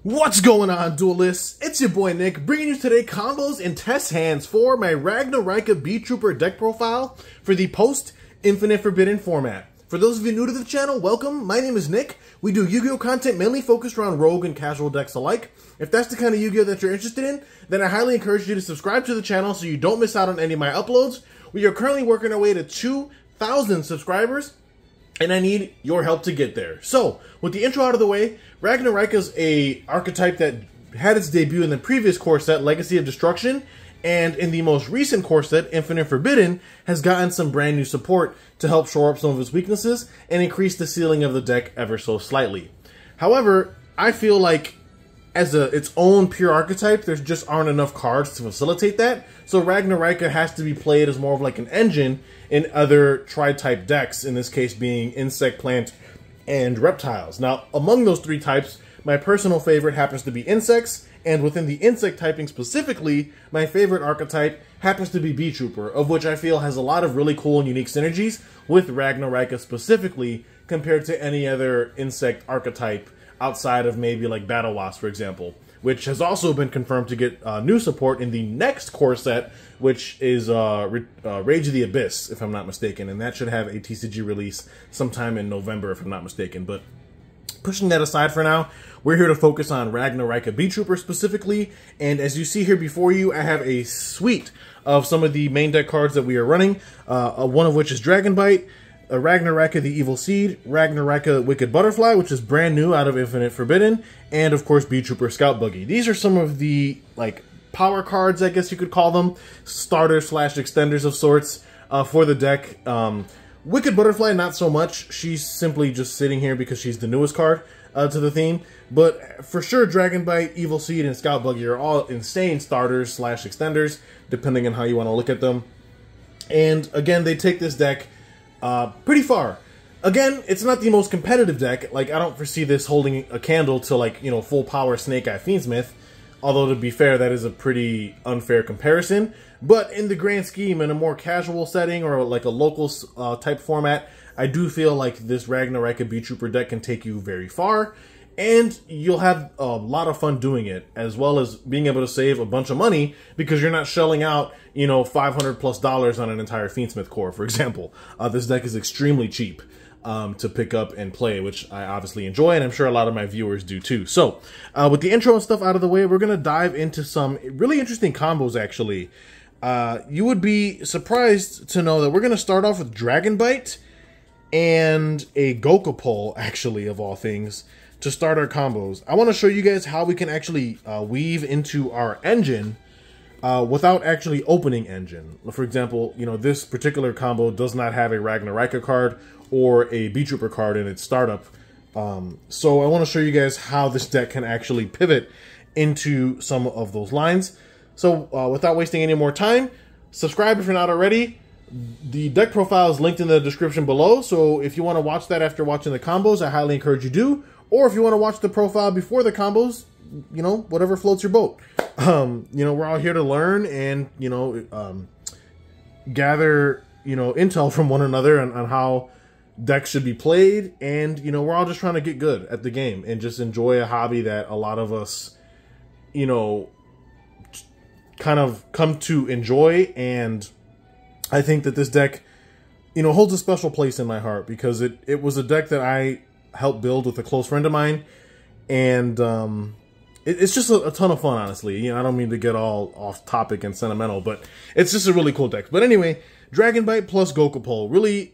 What's going on, duelists? It's your boy Nick, bringing you today combos and test hands for my RAGNARAIKA Beetrooper deck profile for the post-Infinite Forbidden format. For those of you new to the channel, welcome. My name is Nick. We do Yu-Gi-Oh! Content mainly focused around rogue and casual decks alike. If that's the kind of Yu-Gi-Oh! That you're interested in, then I highly encourage you to subscribe to the channel so you don't miss out on any of my uploads. We are currently working our way to 2,000 subscribers, and I need your help to get there. So, with the intro out of the way, RAGNARAIKA is a archetype that had its debut in the previous core set, Legacy of Destruction, and in the most recent core set, Infinite Forbidden, has gotten some brand new support to help shore up some of its weaknesses and increase the ceiling of the deck ever so slightly. However, I feel like as its own pure archetype, there just aren't enough cards to facilitate that, so RAGNARAIKA has to be played as more of like an engine in other tri-type decks, in this case being Insect, Plant, and Reptiles. Now, among those three types, my personal favorite happens to be Insects, and within the Insect typing specifically, my favorite archetype happens to be Beetrooper, of which I feel has a lot of really cool and unique synergies with RAGNARAIKA specifically compared to any other Insect archetype outside of maybe like Battle Wasp, for example, which has also been confirmed to get new support in the next core set, which is Rage of the Abyss, if I'm not mistaken, and that should have a TCG release sometime in November, if I'm not mistaken. But pushing that aside for now, we're here to focus on RAGNARAIKA Beetrooper specifically, and as you see here before you, I have a suite of some of the main deck cards that we are running, one of which is Dragon Bite, RAGNARAIKA the Evil Seed, RAGNARAIKA Wicked Butterfly, which is brand new out of Infinite Forbidden, and of course Beetrooper Scout Buggy. These are some of the like power cards, I guess you could call them, starters slash extenders of sorts for the deck. Wicked Butterfly, not so much. She's simply just sitting here because she's the newest card to the theme. But for sure, Dragon Bite, Evil Seed, and Scout Buggy are all insane starters slash extenders, depending on how you want to look at them. And again, they take this deck pretty far. Again, it's not the most competitive deck. Like, I don't foresee this holding a candle to, like, you know, full power Snake Eye Fiendsmith. Although, to be fair, that is a pretty unfair comparison. But in the grand scheme, in a more casual setting or like a local type format, I do feel like this RAGNARAIKA Beetrooper deck can take you very far. And you'll have a lot of fun doing it, as well as being able to save a bunch of money because you're not shelling out, you know, $500+ on an entire Fiendsmith core, for example. This deck is extremely cheap to pick up and play, which I obviously enjoy, and I'm sure a lot of my viewers do too. So, with the intro and stuff out of the way, we're going to dive into some really interesting combos, actually. You would be surprised to know that we're going to start off with Dragon Bite and a Gokapole, actually, of all things, to start our combos. I want to show you guys how we can actually weave into our engine without actually opening engine. For example, you know, this particular combo does not have a RAGNARAIKA card or a Beetrooper card in its startup. So I want to show you guys how this deck can actually pivot into some of those lines. So without wasting any more time, subscribe if you're not already. The deck profile is linked in the description below, so if you want to watch that after watching the combos, I highly encourage you do. Or if you want to watch the profile before the combos, you know, whatever floats your boat. You know, we're all here to learn and, you know, gather, you know, intel from one another on how decks should be played. And, you know, we're all just trying to get good at the game and just enjoy a hobby that a lot of us, you know, kind of come to enjoy. And I think that this deck, you know, holds a special place in my heart because it was a deck that I helped build with a close friend of mine, and it's just a ton of fun, honestly. You know, I don't mean to get all off topic and sentimental, but it's just a really cool deck. But anyway, Dragon Bite plus Gokapole, really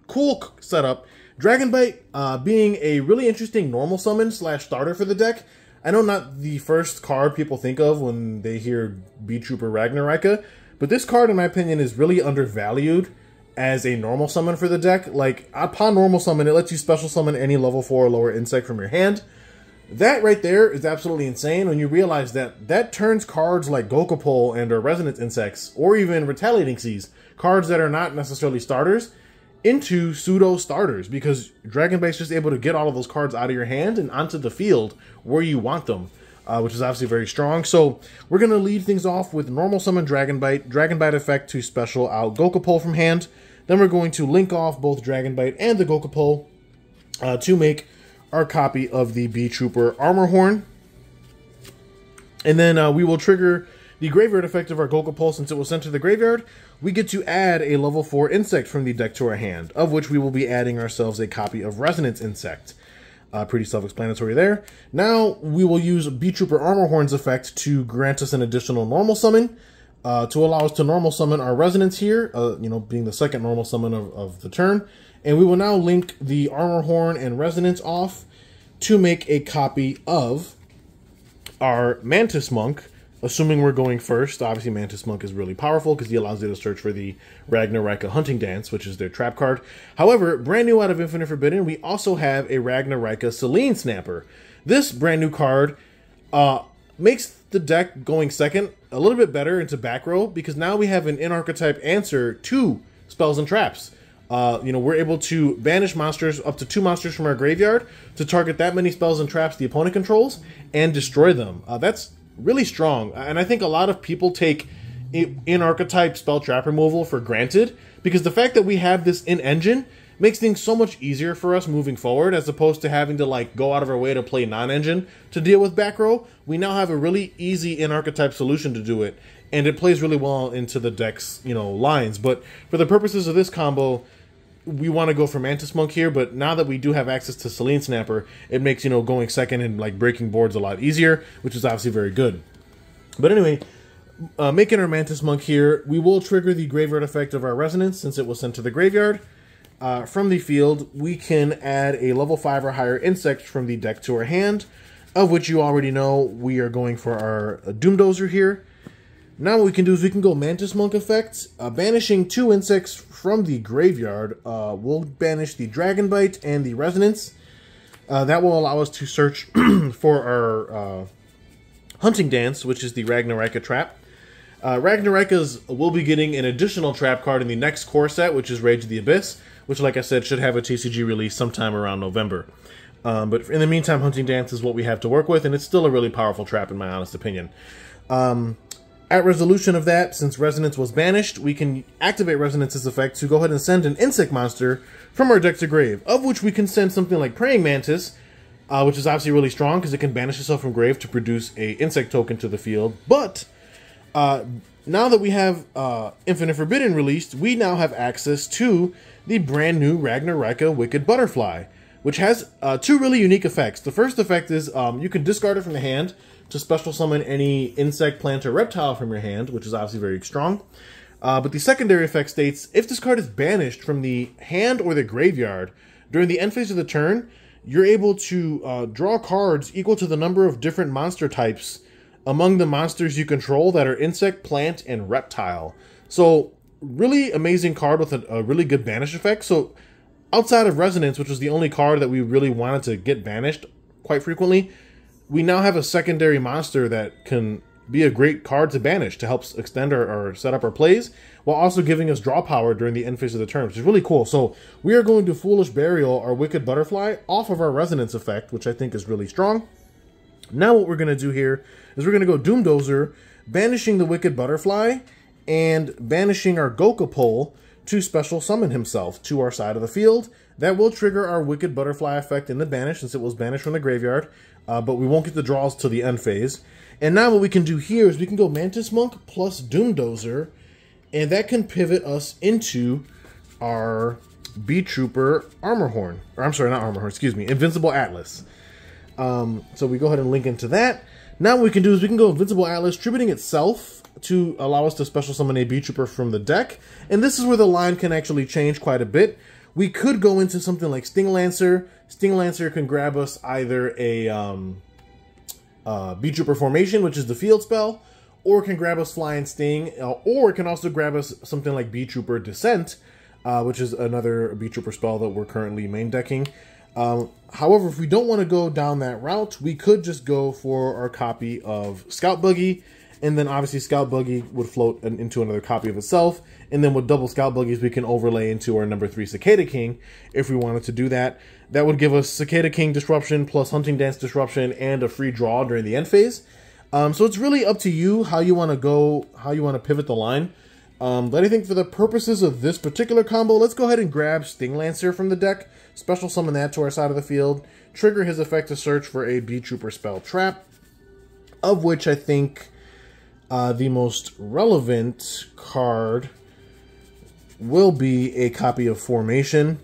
cool setup. Dragon Bite being a really interesting normal summon slash starter for the deck. I know not the first card people think of when they hear Beetrooper RAGNARAIKA, but this card, in my opinion, is really undervalued as a normal summon for the deck. Like, upon normal summon, it lets you special summon any level 4 or lower insect from your hand. That right there is absolutely insane when you realize that that turns cards like Gokapole and or Resonance Insects, or even Retaliating Seas, cards that are not necessarily starters, into pseudo starters, because Dragon Bite's just able to get all of those cards out of your hand and onto the field where you want them, which is obviously very strong. So we're going to lead things off with normal summon Dragon Bite effect to special out Gokapole from hand. Then we're going to link off both Dragon Bite and the Gokapole to make our copy of the Beetrooper Armor Horn. And then we will trigger the graveyard effect of our Gokapole. Since it was sent to the graveyard, we get to add a level 4 insect from the deck to our hand, of which we will be adding ourselves a copy of Resonance Insect. Pretty self-explanatory there. Now we will use Beetrooper Armor Horn's effect to grant us an additional normal summon, to allow us to normal summon our Resonance here, you know, being the second normal summon of the turn. And we will now link the Armor Horn and Resonance off to make a copy of our Mantis Monk, assuming we're going first. Obviously, Mantis Monk is really powerful because he allows you to search for the RAGNARAIKA Hunting Dance, which is their trap card. However, brand new out of Infinite Forbidden, we also have a RAGNARAIKA Selene Snapper. This brand new card makes the deck going second a little bit better into back row, because now we have an in-archetype answer to spells and traps. You know, we're able to banish monsters, up to 2 monsters from our graveyard, to target that many spells and traps the opponent controls and destroy them. That's really strong, and I think a lot of people take in-archetype spell trap removal for granted, because the fact that we have this in-engine makes things so much easier for us moving forward, as opposed to having to like go out of our way to play non-engine to deal with back row. We now have a really easy in-archetype solution to do it, and it plays really well into the deck's, you know, lines. But for the purposes of this combo, we want to go for Mantis Monk here, but now that we do have access to Selene Snapper, it makes, you know, going second and like breaking boards a lot easier, which is obviously very good. But anyway, making our Mantis Monk here, we will trigger the graveyard effect of our Resonance since it was sent to the graveyard. From the field, we can add a level 5 or higher insect from the deck to our hand, of which you already know we are going for our Doomdozer here. Now what we can do is we can go Mantis Monk effect, banishing 2 insects from the graveyard. We'll banish the Dragon Bite and the Resonance. That will allow us to search for our Hunting Dance, which is the RAGNARAIKA trap. Ragnaraikas will be getting an additional trap card in the next core set, which is Rage of the Abyss, which, like I said, should have a TCG release sometime around November. But in the meantime, Hunting Dance is what we have to work with, and it's still a really powerful trap in my honest opinion. At resolution of that, since Resonance was banished, we can activate Resonance's effect to go ahead and send an insect monster from our deck to grave, of which we can send something like Praying Mantis, which is obviously really strong because it can banish itself from grave to produce a insect token to the field. But now that we have Infinite Forbidden released, we now have access to the brand new RAGNARAIKA Wicked Butterfly, which has 2 really unique effects. The first effect is you can discard it from the hand to special summon any insect, plant, or reptile from your hand, which is obviously very strong. But the secondary effect states, if this card is banished from the hand or the graveyard during the end phase of the turn, you're able to draw cards equal to the number of different monster types among the monsters you control that are insect, plant, and reptile. So, really amazing card with a really good banish effect. So, outside of Resonance, which was the only card that we really wanted to get banished quite frequently, we now have a secondary monster that can be a great card to banish to help extend or set up our plays, while also giving us draw power during the end phase of the turn, which is really cool. So we are going to Foolish Burial our Wicked Butterfly off of our Resonance effect, which I think is really strong. Now what we're going to do here is we're going to go Doomdozer, banishing the Wicked Butterfly, and banishing our Gokapole to special summon himself to our side of the field. That will trigger our Wicked Butterfly effect in the banish, since it was banished from the graveyard, but we won't get the draws till the end phase. And now what we can do here is we can go Mantis Monk plus Doomdozer, and that can pivot us into our Beetrooper Armor Horn. Or I'm sorry, not Armor Horn, excuse me, Invincible Atlas. So we go ahead and link into that. Now what we can do is we can go Invincible Atlas, tributing itself to allow us to special summon a Beetrooper from the deck. And this is where the line can actually change quite a bit. We could go into something like Sting Lancer. Sting Lancer can grab us either a Beetrooper Formation, which is the field spell, or it can grab us Flying Sting, or it can also grab us something like Beetrooper Descent, which is another Beetrooper spell that we're currently main decking. However, if we don't want to go down that route, we could just go for our copy of Scout Buggy, and then obviously Scout Buggy would float into another copy of itself, and then with double Scout Buggies, we can overlay into our number 3 Cicada King if we wanted to do that. That would give us Cicada King Disruption plus Hunting Dance Disruption and a free draw during the end phase. So it's really up to you how you want to go, how you want to pivot the line. But I think for the purposes of this particular combo, let's go ahead and grab Sting Lancer from the deck special summon that to our side of the field, trigger his effect to search for a Beetrooper spell trap, of which I think the most relevant card will be a copy of Formation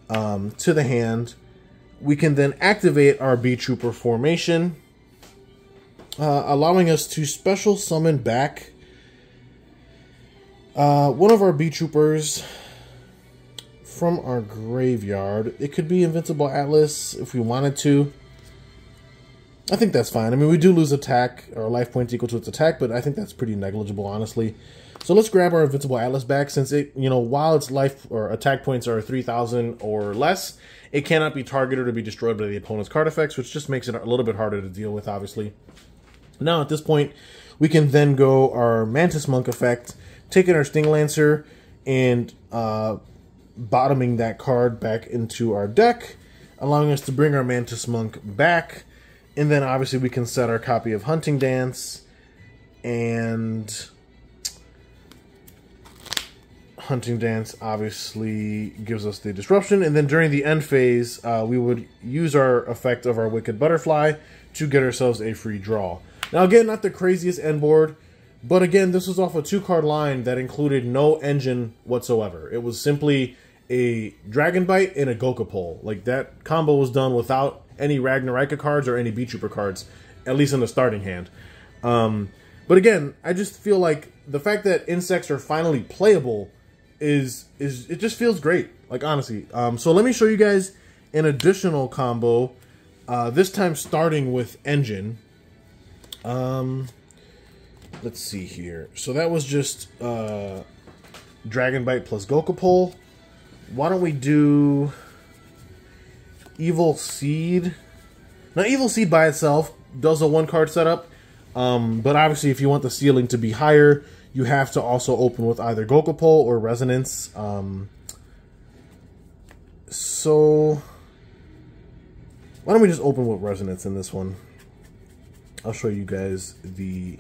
to the hand. We can then activate our Beetrooper Formation, allowing us to special summon back one of our Beetroopers from our graveyard. It could be Invincible Atlas if we wanted to. I think that's fine. I mean, we do lose attack, or life points equal to its attack, but I think that's pretty negligible, honestly. So let's grab our Invincible Atlas back, since it, you know, while its life or attack points are 3,000 or less, it cannot be targeted or be destroyed by the opponent's card effects, which just makes it a little bit harder to deal with, obviously. Now, at this point, we can then go our Mantis Monk effect, taking our Sting Lancer and bottoming that card back into our deck, allowing us to bring our Mantis Monk back. And then obviously we can set our copy of Hunting Dance, and Hunting Dance obviously gives us the disruption. And then during the end phase, we would use our effect of our Wicked Butterfly to get ourselves a free draw. Now again, not the craziest end board, but again, this was off a 2-card line that included no engine whatsoever. It was simply a Dragon Bite and a Gokapole. Like, that combo was done without any Ragnarika cards or any Beetrooper cards, at least in the starting hand. But again, I just feel like the fact that insects are finally playable is it just feels great, like, honestly. So let me show you guys an additional combo, this time starting with engine. Let's see here. So that was just Dragon Bite plus Gokapole. Why don't we do Evil Seed? Now, Evil Seed by itself does a 1-card setup, but obviously if you want the ceiling to be higher, you have to also open with either Gokapole or Resonance. So why don't we just open with Resonance in this one? I'll show you guys the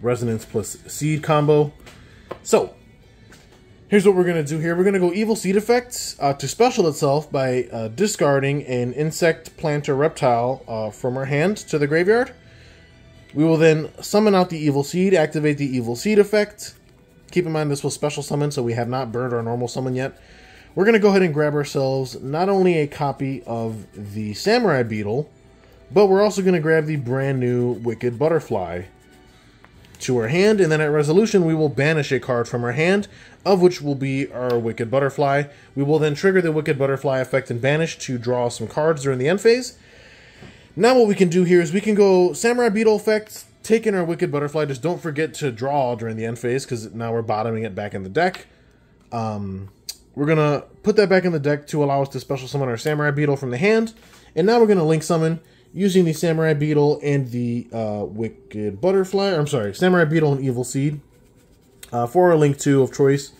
Resonance plus Seed combo. So here's what we're going to do here. We're going to go Evil Seed effect to special itself by discarding an insect, plant, or reptile from our hand to the graveyard. We will then summon out the Evil Seed, activate the Evil Seed effect. Keep in mind this will special summon, so we have not burned our normal summon yet. We're going to go ahead and grab ourselves not only a copy of the Samurai Beetle, but we're also going to grab the brand new Wicked Butterfly to our hand, and then at resolution we will banish a card from our hand, of which will be our Wicked Butterfly. We will then trigger the Wicked Butterfly effect and banish to draw some cards during the end phase. Now what we can do here is we can go Samurai Beetle effect, take in our Wicked Butterfly. Just don't forget to draw during the end phase, because now we're bottoming it back in the deck. We're going to put that back in the deck to allow us to special summon our Samurai Beetle from the hand. And now we're going to link summon using the Samurai Beetle and the Wicked Butterfly. I'm sorry, Samurai Beetle and Evil Seed for our Link 2 of choice,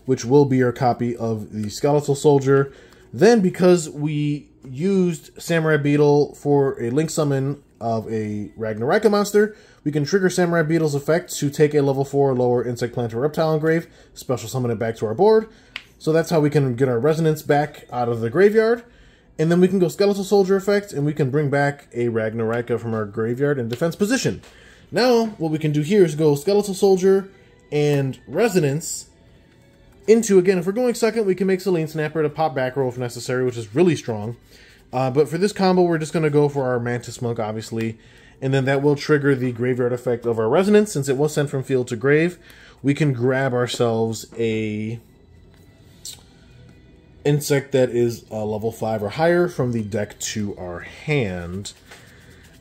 which will be our copy of the Skeletal Soldier. Then, because we used Samurai Beetle for a link summon of a Ragnaraica monster, we can trigger Samurai Beetle's effect to take a level 4 lower insect, plant, or reptile engrave, special summon it back to our board. So that's how we can get our Resonance back out of the graveyard. And then we can go Skeletal Soldier effect, and we can bring back a Ragnaraica from our graveyard in defense position. Now, what we can do here is go Skeletal Soldier and Resonance into, again, if we're going second, we can make Selene Snapper to pop back row if necessary, which is really strong. But for this combo, we're just going to go for our Mantis Monk, obviously. And then that will trigger the graveyard effect of our Resonance. Since it was sent from field to grave, we can grab ourselves a insect that is level 5 or higher from the deck to our hand,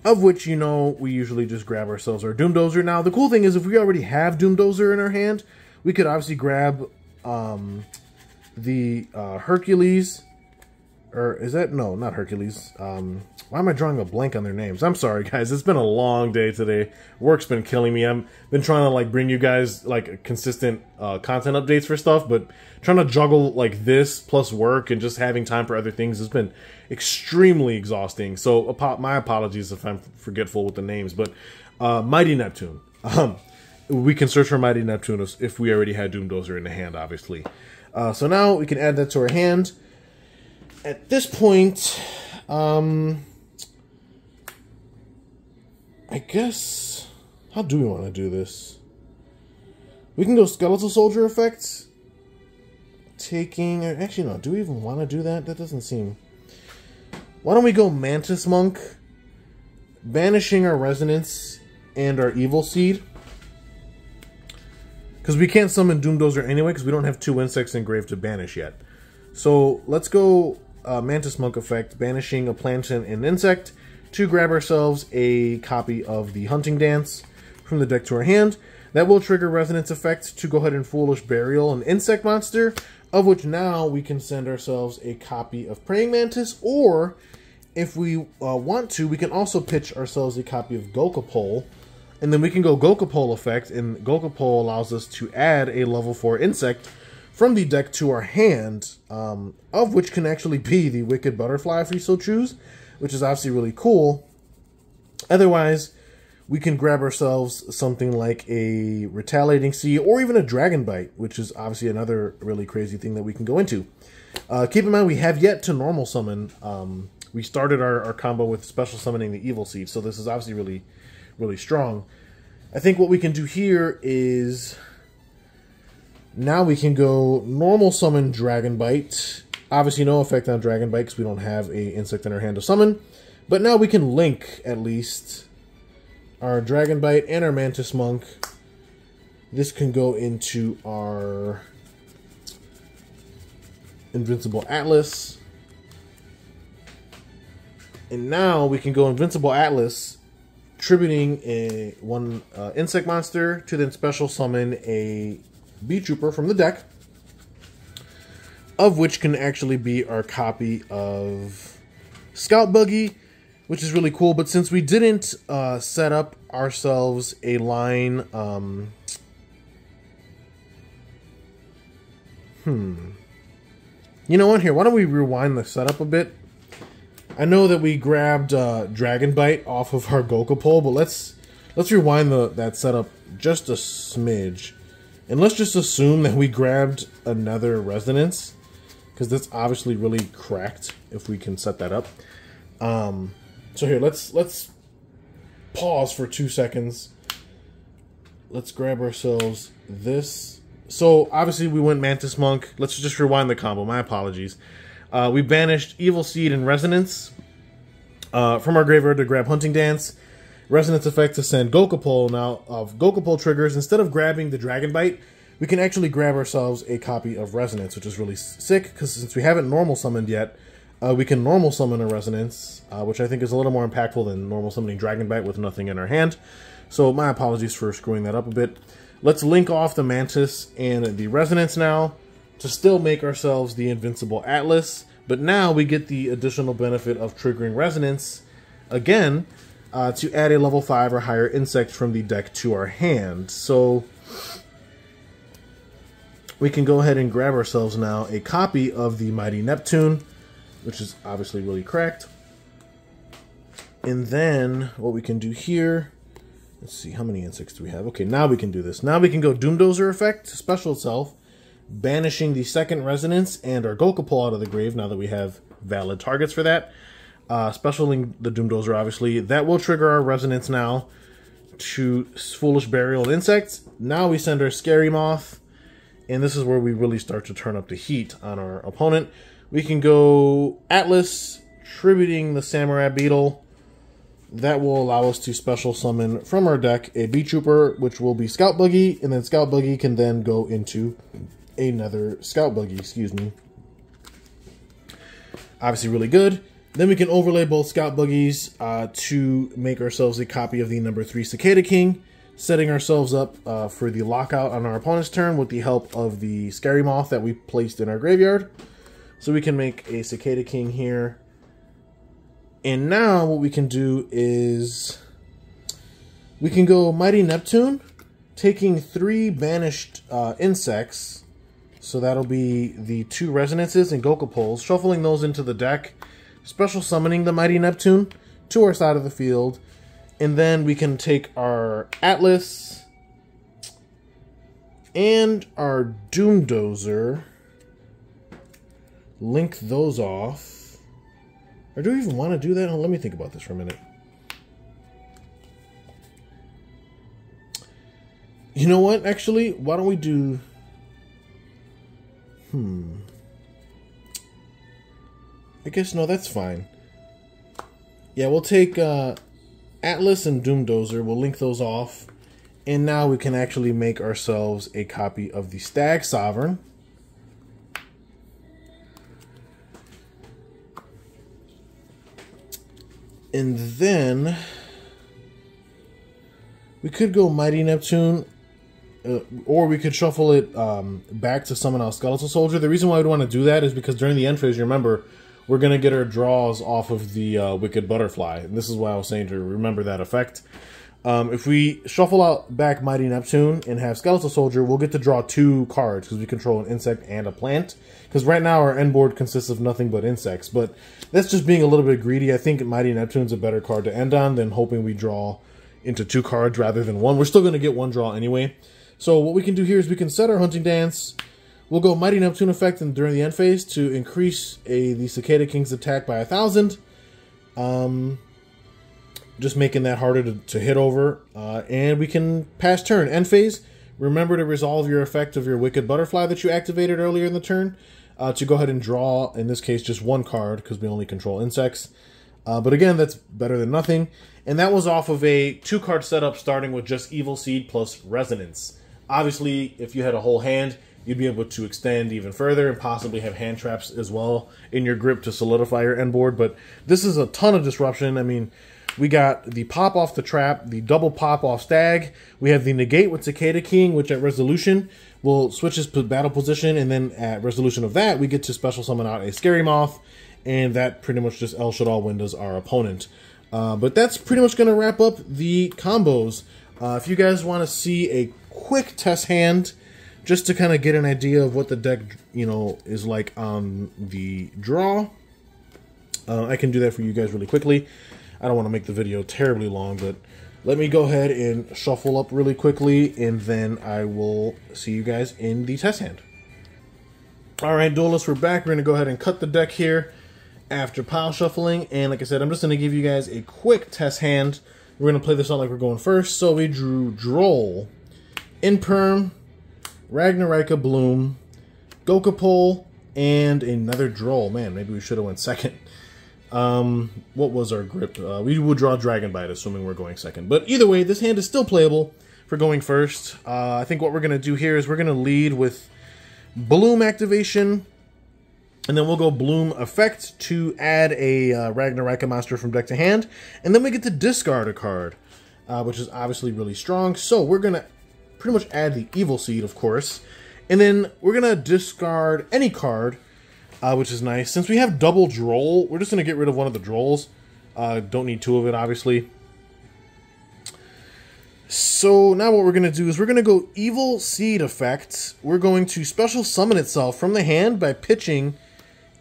of which, you know, we usually just grab ourselves our Doomdozer. Now, the cool thing is, if we already have Doomdozer in our hand, we could obviously grab the Hercules, or is that, no, not Hercules. Why am I drawing a blank on their names? I'm sorry, guys. It's been a long day today. Work's been killing me. I've been trying to, like, bring you guys, like, consistent content updates for stuff, but trying to juggle, like, this plus work and just having time for other things has been extremely exhausting. So, my apologies if I'm forgetful with the names, but Mighty Neptune. We can search for Mighty Neptune if we already had Doomdozer in the hand, obviously. So now we can add that to our hand. at this point, I guess, how do we want to do this? We can go Skeletal Soldier effects. Actually no, do we even want to do that? That doesn't seem... Why don't we go Mantis Monk, banishing our Resonance and our Evil Seed. Because we can't summon Doomdozer anyway, because we don't have 2 insects engraved to banish yet. So let's go Mantis Monk effect, banishing a plant and an insect, to grab ourselves a copy of the Hunting Dance from the deck to our hand. That will trigger Resonance effect to go ahead and Foolish Burial an insect monster, of which now we can send ourselves a copy of Praying Mantis, or if we want to, we can also pitch ourselves a copy of Gokapole, and then we can go Gokapole effect, and Gokapole allows us to add a level 4 insect from the deck to our hand, of which can actually be the Wicked Butterfly if we so choose, which is obviously really cool. Otherwise, we can grab ourselves something like a Retaliating Sea or even a Dragon Bite, which is obviously another really crazy thing that we can go into. Keep in mind, we have yet to normal summon. We started our combo with special summoning the Evil Seed, so this is obviously really, really strong. I think what we can do here is... Now we can go normal summon Dragon Bite. Obviously no effect on Dragon Bite because we don't have an insect in our hand to summon. But now we can link, at least, our Dragon Bite and our Mantis Monk. This can go into our Invincible Atlas. And now we can go Invincible Atlas, tributing one insect monster to then special summon a Beetrooper from the deck, of which can actually be our copy of Scout Buggy, which is really cool. But since we didn't set up ourselves a line, you know what? Here, why don't we rewind the setup a bit? I know that we grabbed Dragon Bite off of our Gokapole, but let's rewind that setup just a smidge. And let's just assume that we grabbed another Resonance, because that's obviously really cracked if we can set that up. So here, let's pause for 2 seconds. Let's grab ourselves this. So obviously we went Mantis Monk. Let's just rewind the combo. My apologies. We banished Evil Seed and Resonance from our graveyard to grab Hunting Dance. Resonance effect to send Gokapole. Now, of Gokapole triggers, instead of grabbing the Dragon Bite, we can actually grab ourselves a copy of Resonance, which is really sick, because since we haven't normal summoned yet, we can normal summon a Resonance, which I think is a little more impactful than normal summoning Dragon Bite with nothing in our hand. So my apologies for screwing that up a bit. Let's link off the Mantis and the Resonance now to still make ourselves the Invincible Atlas, but now we get the additional benefit of triggering Resonance again, to add a level 5 or higher insect from the deck to our hand. So we can go ahead and grab ourselves now a copy of the Mighty Neptune, which is obviously really cracked. And then what we can do here, let's see, how many insects do we have? Okay, now we can do this. Now we can go Doomdozer effect to special itself, banishing the second Resonance and our Gokapole out of the grave now that we have valid targets for that. Specialing the Doomdozer, obviously. That will trigger our Resonance now to Foolish Burial and Insects. Now we send our Scary Moth, and this is where we really start to turn up the heat on our opponent. We can go Atlas, tributing the Samurai Beetle. That will allow us to special summon from our deck a Beetrooper, which will be Scout Buggy, and then Scout Buggy can then go into another Scout Buggy, excuse me. Obviously really good. Then we can overlay both Scout Buggies to make ourselves a copy of the number 3 Cicada King, setting ourselves up for the lockout on our opponent's turn with the help of the Scary Moth that we placed in our graveyard. So we can make a Cicada King here. And now what we can do is we can go Mighty Neptune, taking 3 banished insects. So that'll be the 2 Resonances and Gokapoles, shuffling those into the deck, special summoning the Mighty Neptune to our side of the field, and then we can take our Atlas and our Doomdozer link those off. Or do we even want to do that? Let me think about this for a minute. You know what, actually? Why don't we do... I guess, no, that's fine. Yeah, we'll take Atlas and Doomdozer. We'll link those off. And now we can actually make ourselves a copy of the Stag Sovereign. And then we could go Mighty Neptune, or we could shuffle it back to summon out Skeletal Soldier. The reason why we'd want to do that is because during the end phase, you remember, we're going to get our draws off of the Wicked Butterfly. And this is why I was saying to remember that effect. If we shuffle out back Mighty Neptune and have Skeletal Soldier, we'll get to draw 2 cards because we control an insect and a plant. Because right now our end board consists of nothing but insects. But that's just being a little bit greedy. I think Mighty Neptune's a better card to end on than hoping we draw into 2 cards rather than 1. We're still going to get 1 draw anyway. So what we can do here is we can set our Hunting Dance. We'll go Mighty Neptune effect during the end phase to increase the Cicada King's attack by 1,000. Just making that harder to hit over. And we can pass turn. End phase, remember to resolve your effect of your Wicked Butterfly that you activated earlier in the turn. To go ahead and draw, in this case, just 1 card because we only control insects. But again, that's better than nothing. And that was off of a 2-card setup starting with just Evil Seed plus Resonance. Obviously, if you had a whole hand, you'd be able to extend even further and possibly have hand traps as well in your grip to solidify your end board. But this is a ton of disruption. I mean, we got the pop off the trap, the double pop off Stag. We have the negate with Cicada King, which at resolution will switch his battle position. And then at resolution of that, we get to special summon out a Scary Moth. And that pretty much just El Shaddai windows our opponent. But that's pretty much going to wrap up the combos. If you guys want to see a quick test hand, just to kind of get an idea of what the deck, you know, is like on the draw, I can do that for you guys really quickly. I don't want to make the video terribly long, but let me go ahead and shuffle up really quickly, and then I will see you guys in the test hand. Alright, duelists, we're back. We're going to go ahead and cut the deck here after pile shuffling, and like I said, I'm just going to give you guys a quick test hand. We're going to play this out like we're going first. So we drew Droll, Imperm, Ragnarika Bloom, Gokapole, and another Droll. Man, maybe we should have went second. What was our grip? We would draw Dragon Bite, assuming we're going second. But either way, this hand is still playable for going first. I think what we're going to do here is we're going to lead with Bloom activation, and then we'll go Bloom effect to add a Ragnarika monster from deck to hand, and then we get to discard a card, which is obviously really strong. So we're going to pretty much add the Evil Seed, of course, and then we're going to discard any card, which is nice. Since we have double Droll, we're just going to get rid of one of the Drolls. Don't need 2 of it, obviously. So now what we're going to do is we're going to go Evil Seed effect. We're going to special summon itself from the hand by pitching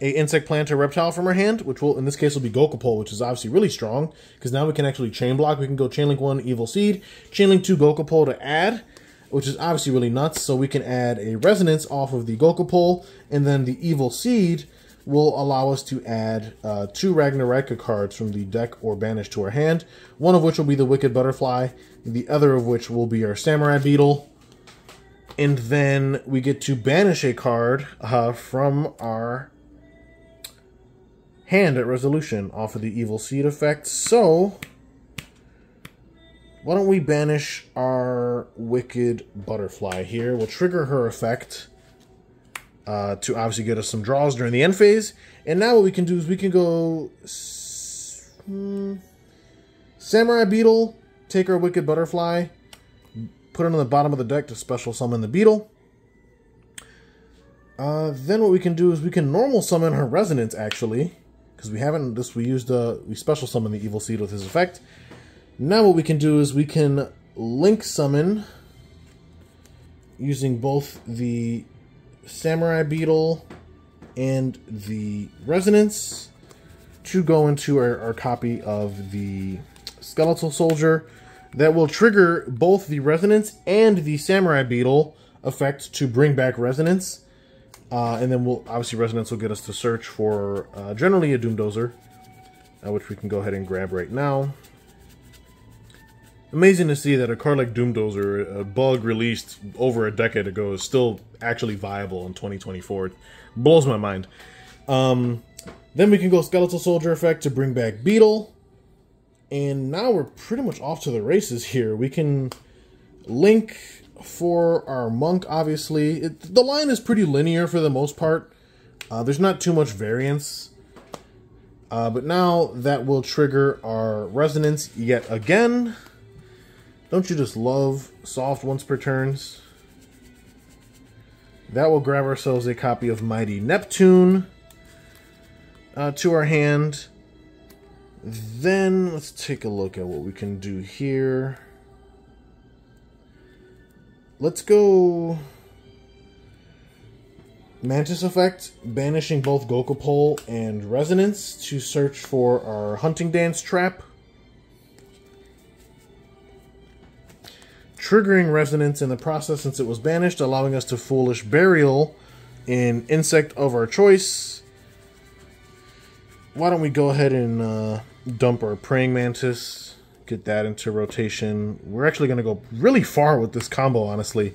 a insect, plant, or reptile from our hand, which will, in this case, will be Gokapole, which is obviously really strong, because now we can actually chain block. We can go Chainlink 1, Evil Seed, Chainlink 2, Gokapole to add, which is obviously really nuts. So we can add a Resonance off of the Gokapole, and then the Evil Seed will allow us to add 2 Ragnarika cards from the deck or banish to our hand, one of which will be the Wicked Butterfly, the other of which will be our Samurai Beetle, and then we get to banish a card from our hand at resolution off of the Evil Seed effect. So why don't we banish our Wicked Butterfly here? We'll trigger her effect to obviously get us some draws during the end phase. And now what we can do is we can go Samurai Beetle, take our Wicked Butterfly, put it on the bottom of the deck to special summon the Beetle. Then what we can do is we can normal summon her Resonance, actually, because we haven't. We special summon the Evil Seed with his effect. Now what we can do is we can link summon using both the Samurai Beetle and the Resonance to go into our copy of the Skeletal Soldier. That will trigger both the Resonance and the Samurai Beetle effect to bring back Resonance. And then we'll obviously Resonance will get us to search for generally a Doomdozer, which we can go ahead and grab right now. Amazing to see that a card like Doomdozer, a bug released over a decade ago, is still actually viable in 2024. It blows my mind. Then we can go Skeletal Soldier effect to bring back Beetle. And now we're pretty much off to the races here. We can link for our Monk, obviously. The line is pretty linear for the most part. There's not too much variance. But now that will trigger our Resonance yet again. Don't you just love soft once per turns? That will grab ourselves a copy of Mighty Neptune to our hand. Then let's take a look at what we can do here. Let's go Mantis effect, banishing both Gokapole and Resonance to search for our Hunting Dance trap. Triggering Resonance in the process since it was banished, allowing us to Foolish Burial an insect of our choice. Why don't we go ahead and dump our Praying Mantis, get that into rotation. We're actually going to go really far with this combo, honestly.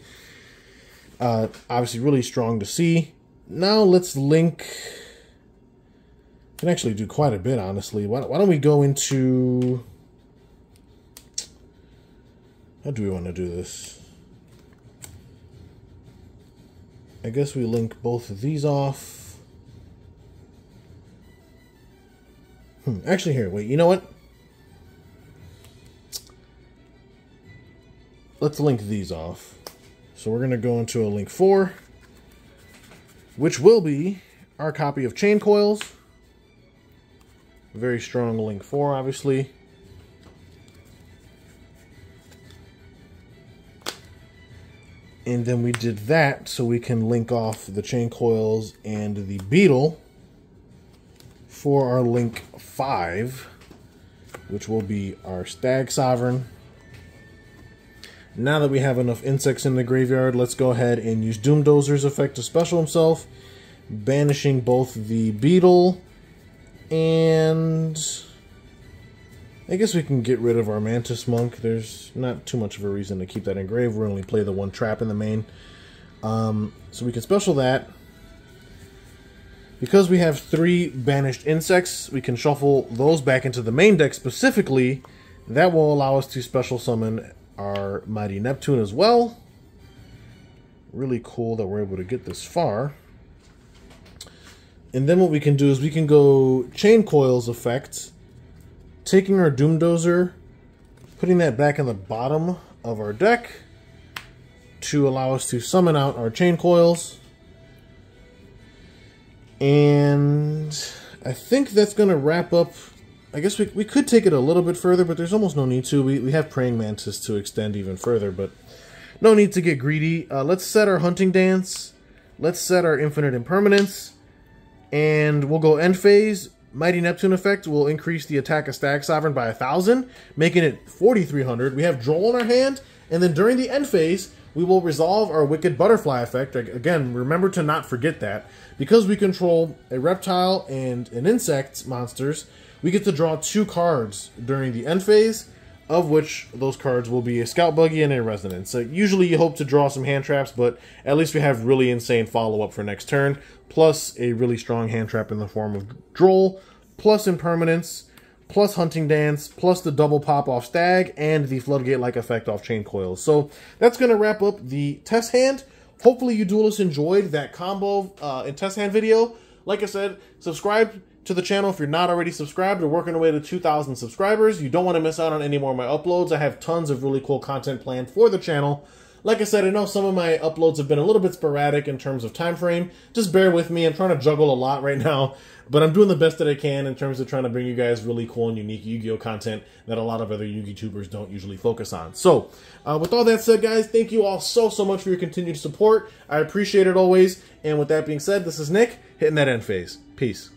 Obviously really strong to see. Now let's link. Can actually do quite a bit, honestly. Why don't we go into... How do we want to do this? I guess we link both of these off. Actually, here, wait, you know what? Let's link these off. So we're going to go into a link 4, which will be our copy of Chain Coils. Very strong link 4, obviously. And then we did that so we can link off the Chain Coils and the Beetle for our link 5, which will be our Stag Sovereign. Now that we have enough insects in the graveyard, let's go ahead and use Doomdozer's effect to special himself, banishing both the Beetle and... I guess we can get rid of our Mantis Monk. There's not too much of a reason to keep that engraved. We're only play the one trap in the main. So we can special that. Because we have 3 banished insects, we can shuffle those back into the main deck specifically. That will allow us to special summon our Mighty Neptune as well. Really cool that we're able to get this far. And then what we can do is we can go Chain Coils effect, taking our Doomdozer, putting that back in the bottom of our deck to allow us to summon out our Chain Coils. And I think that's going to wrap up. I guess we could take it a little bit further, but there's almost no need to. We have Praying Mantis to extend even further, but no need to get greedy. Let's set our Hunting Dance. Let's set our Infinite Impermanence. And we'll go end phase. Mighty Neptune effect will increase the attack of Stag Sovereign by 1,000, making it 4,300. We have Droll in our hand, and then during the end phase, we will resolve our Wicked Butterfly effect. Again, remember to not forget that. Because we control a reptile and an insect monsters, we get to draw 2 cards during the end phase, of which those cards will be a Scout Buggy and a Resonance. So usually you hope to draw some hand traps, but at least we have really insane follow-up for next turn, plus a really strong hand trap in the form of Droll, plus Impermanence, plus Hunting Dance, plus the double pop off Stag, and the Floodgate-like effect off Chain Coils. So that's going to wrap up the test hand. Hopefully you duelists enjoyed that combo and test hand video. Like I said, subscribe to the channel if you're not already subscribed. We're working our way to 2,000 subscribers. You don't want to miss out on any more of my uploads. I have tons of really cool content planned for the channel. Like I said, I know some of my uploads have been a little bit sporadic in terms of time frame. Just bear with me. I'm trying to juggle a lot right now, but I'm doing the best that I can in terms of trying to bring you guys really cool and unique Yu-Gi-Oh content that a lot of other Yu-Gi tubers don't usually focus on. So, with all that said, guys, thank you all so much for your continued support. I appreciate it always. And with that being said, this is Nick, hitting that end phase. Peace.